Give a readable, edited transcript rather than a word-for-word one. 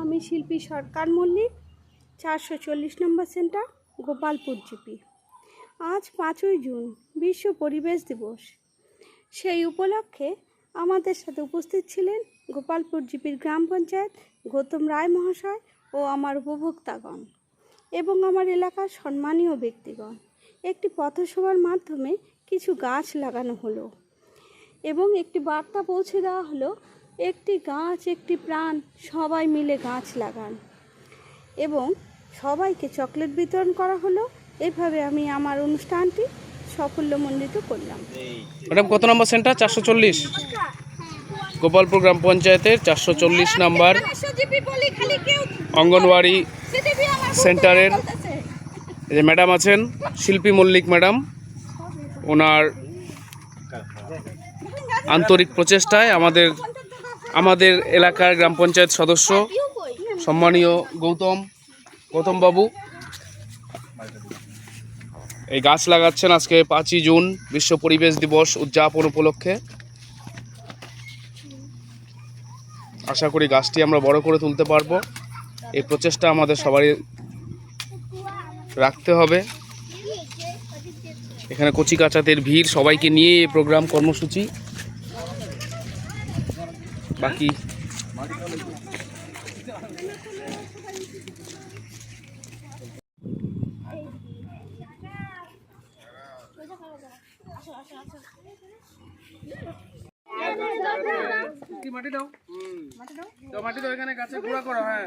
আমি শিল্পী সরকার মল্লিক, 440 নম্বর centre, Gopalpur GP. আজ 5ই জুন বিশ্ব পরিবেশ দিবস। সেই উপলক্ষে আমাদের সাথে উপস্থিত ছিলেন গোপালপুর জিপির গ্রাম পঞ্চায়েত গৌতম রায় মহাশয় ও আমার উপভোক্তাগণ এবং আমার এলাকার সম্মানীয় ব্যক্তিগণ। একটি পথসভার মাধ্যমে কিছু গাছ লাগানো হলো এবং একটি বার্তা পৌঁছে দেওয়া হলো, একটি গাছ একটি প্রাণ, সবাই মিলে গাছ লাগান, এবং সবাইকে চকলেট বিতরণ করা হলো। এভাবে আমি আমার অনুষ্ঠানটি সাফল্যমণ্ডিত করলাম। ম্যাডাম, কত নম্বর সেন্টার? 440, গোপালপুর গ্রাম পঞ্চায়েতের 440 নম্বর অঙ্গনওয়াড়ি সেন্টারের যে ম্যাডাম আছেন, শিল্পী মল্লিক ম্যাডাম, ওনার আন্তরিক প্রচেষ্টায় আমাদের এলাকার গ্রাম পঞ্চায়েত সদস্য সম্মানীয় গৌতম বাবু এই গাছ লাগাচ্ছেন আজকে 5ই জুন বিশ্ব পরিবেশ দিবস উদযাপন উপলক্ষে। আশা করি গাছটি আমরা বড় করে তুলতে পারবো। এই প্রচেষ্টা আমাদের সবারই রাখতে হবে। এখানে কচি কাচাদের ভিড়, সবাইকে নিয়ে এই প্রোগ্রাম কর্মসূচি। বাকি মাটি দাও, এখানে গাছে গুঁড়া করো। হ্যাঁ।